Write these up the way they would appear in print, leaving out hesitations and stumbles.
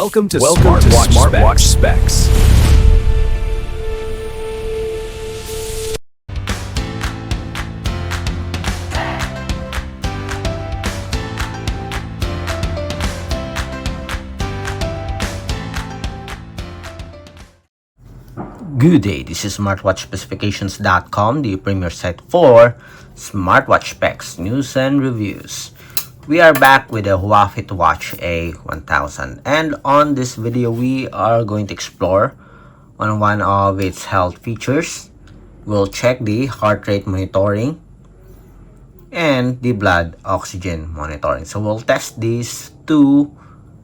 Welcome to Smartwatch Specs. Good day, this is smartwatchspecifications.com, the premier site for smartwatch specs, news and reviews. We are back with the Huafit Watch A1000, and on this video we are going to explore on one of its health features. We'll check the heart rate monitoring and the blood oxygen monitoring. So we'll test these two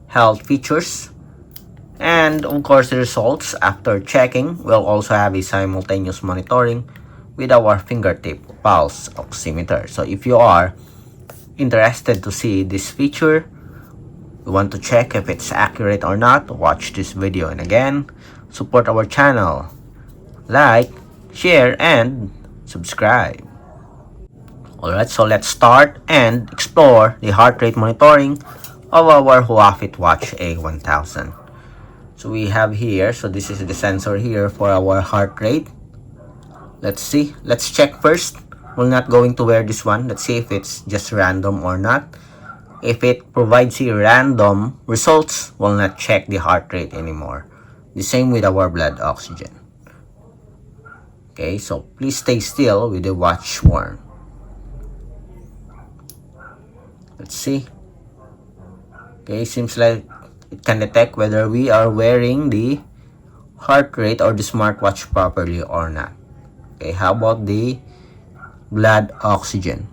health features. And of course, the results after checking. We'll also have a simultaneous monitoring with our fingertip pulse oximeter. So if you are interested to see this feature, you want to check if it's accurate or not, watch this video. And again, support our channel, like, share, and subscribe. Alright, so let's start and explore the heart rate monitoring of our Huafit Watch A1000. So we have here, so this is the sensor here for our heart rate. Let's see, let's check first. We're not going to wear this one. Let's see if it's just random or not. If it provides you random results, we'll not check the heart rate anymore. The same with our blood oxygen. Okay, so please stay still with the watch worn. Let's see. Okay, seems like it can detect whether we are wearing the heart rate or the smartwatch properly or not. Okay, how about the blood oxygen?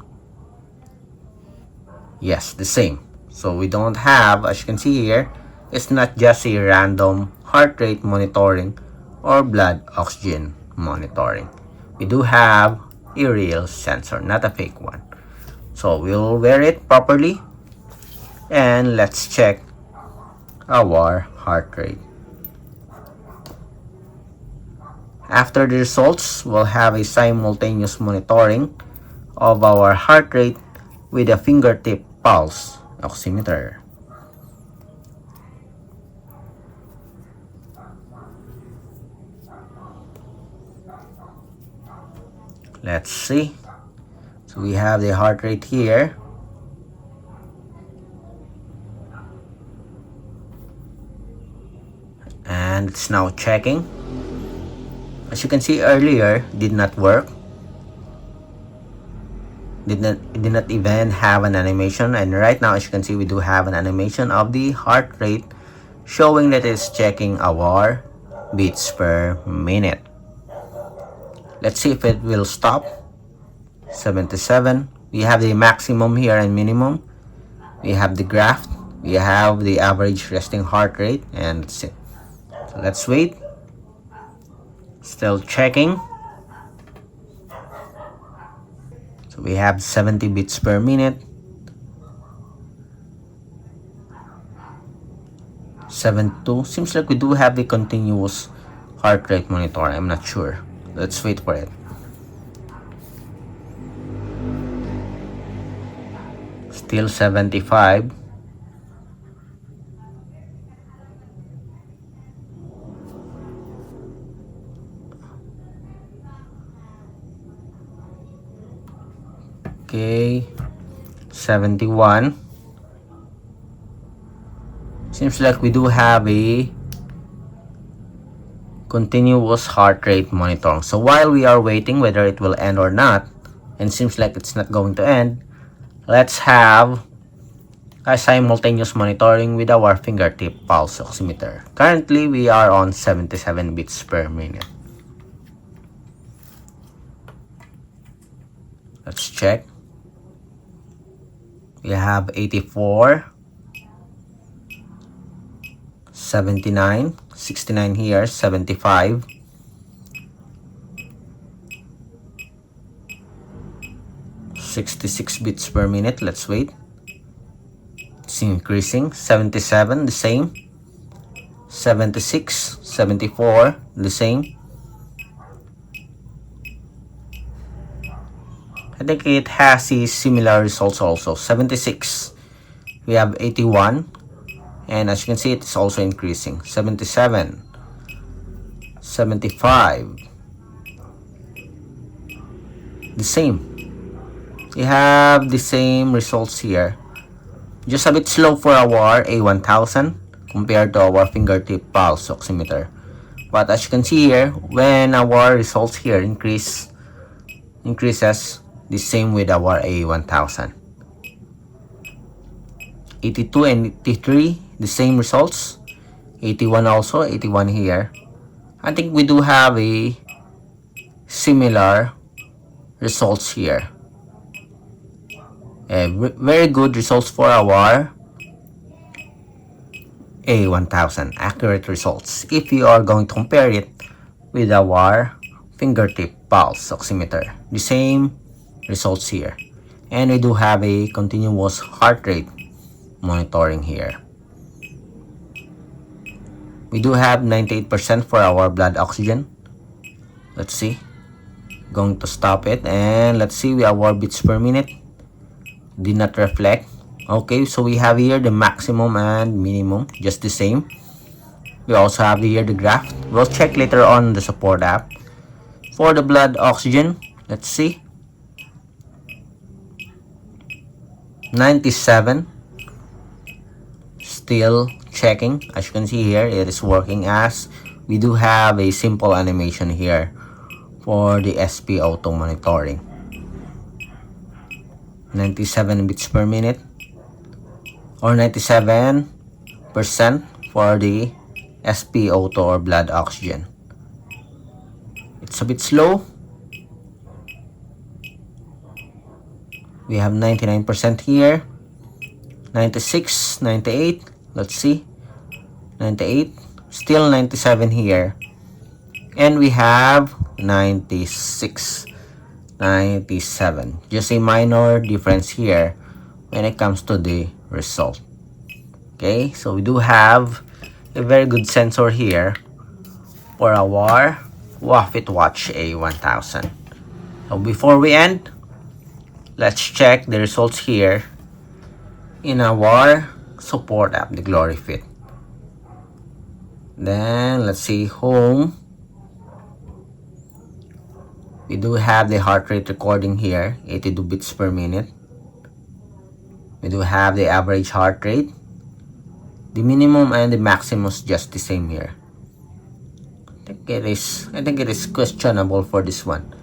Yes, the same. So we don't have, as you can see here, it's not just a random heart rate monitoring or blood oxygen monitoring. We do have a real sensor, not a fake one. So we'll wear it properly and let's check our heart rate. After the results, we'll have a simultaneous monitoring of our heart rate with a fingertip pulse oximeter. Let's see. So we have the heart rate here. And it's now checking. As you can see earlier, did not work. Did not even have an animation. And right now, as you can see, we do have an animation of the heart rate showing that it's checking our beats per minute. Let's see if it will stop. 77. We have the maximum here and minimum. We have the graph. We have the average resting heart rate, and that's it. So let's wait. Still checking. So we have 70 beats per minute. 72. Seems like we do have the continuous heart rate monitor. I'm not sure. Let's wait for it. Still 75. Okay, 71. Seems like we do have a continuous heart rate monitoring. So while we are waiting whether it will end or not, and seems like it's not going to end, let's have a simultaneous monitoring with our fingertip pulse oximeter. Currently, we are on 77 beats per minute. Let's check. We have 84, 79, 69 here, 75, 66 beats per minute. Let's wait. It's increasing. 77, the same. 76, 74, the same. I think it has a similar results also. 76. We have 81 And as you can see, it's also increasing. 77, 75. The same. We have the same results here. Just a bit slow for our A1000 compared to our fingertip pulse oximeter. But as you can see here, when our results here increases the same with our A1000. 82 and 83, the same results. 81 also, 81 here. I think we do have a similar results here. Very good results for our A1000. Accurate results if you are going to compare it with our fingertip pulse oximeter. The same results here. And we do have a continuous heart rate monitoring here. We do have 98% for our blood oxygen. Let's see. Going to stop it, and let's see our beats per minute. Did not reflect. Okay, so we have here the maximum and minimum, just the same. We also have here the graph. We'll check later on the support app. For the blood oxygen, let's see. 97. Still checking. As you can see here, it is working, as we do have a simple animation here for the SpO2 monitoring. 97 beats per minute, or 97% for the SpO2 or blood oxygen. It's a bit slow. We have 99% here. 96, 98. Let's see. 98. Still 97 here. And we have 96. 97. Just a minor difference here when it comes to the result. Okay, so we do have a very good sensor here for our Huafit Watch A1000. So before we end, let's check the results here in our support app, the GloryFit. Then let's see home. We do have the heart rate recording here, 82 beats per minute. We do have the average heart rate. The minimum and the maximum is just the same here. I think it is questionable for this one.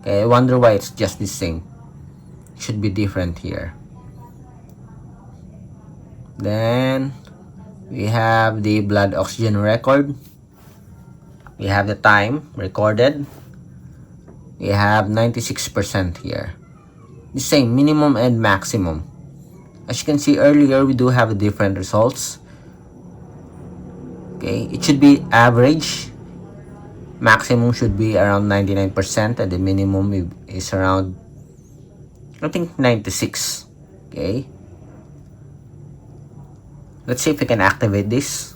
Okay, I wonder why it's just the same. It should be different here. Then we have the blood oxygen record. We have the time recorded. We have 96% here. The same minimum and maximum. As you can see earlier, we do have different results. Okay, it should be average. Maximum should be around 99%, and the minimum is around, I think, 96. Okay. Let's see if we can activate this.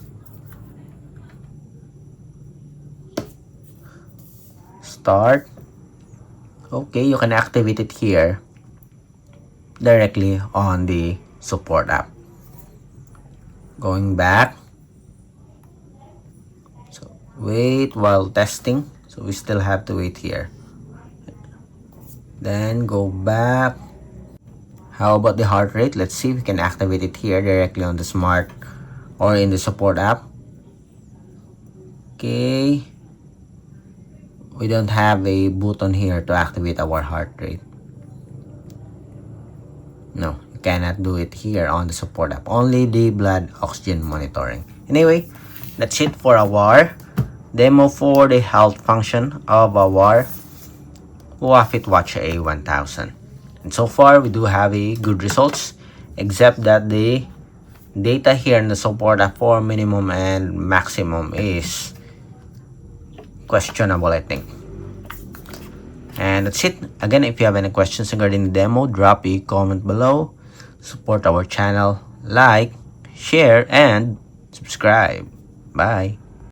Start. Okay, you can activate it here directly on the support app. Going back. So wait while testing. So we still have to wait here. Then go back. How about the heart rate? Let's see if we can activate it here directly on the smart or in the support app. Okay. We don't have a button here to activate our heart rate. No, you cannot do it here on the support app. Only the blood oxygen monitoring. Anyway, that's it for our demo for the health function of our Huafit Watch A1000. And so far, we do have a good results, except that the data here in the support app for minimum and maximum is questionable, I think. And that's it. Again, if you have any questions regarding the demo, drop a comment below. Support our channel, like, share, and subscribe. Bye.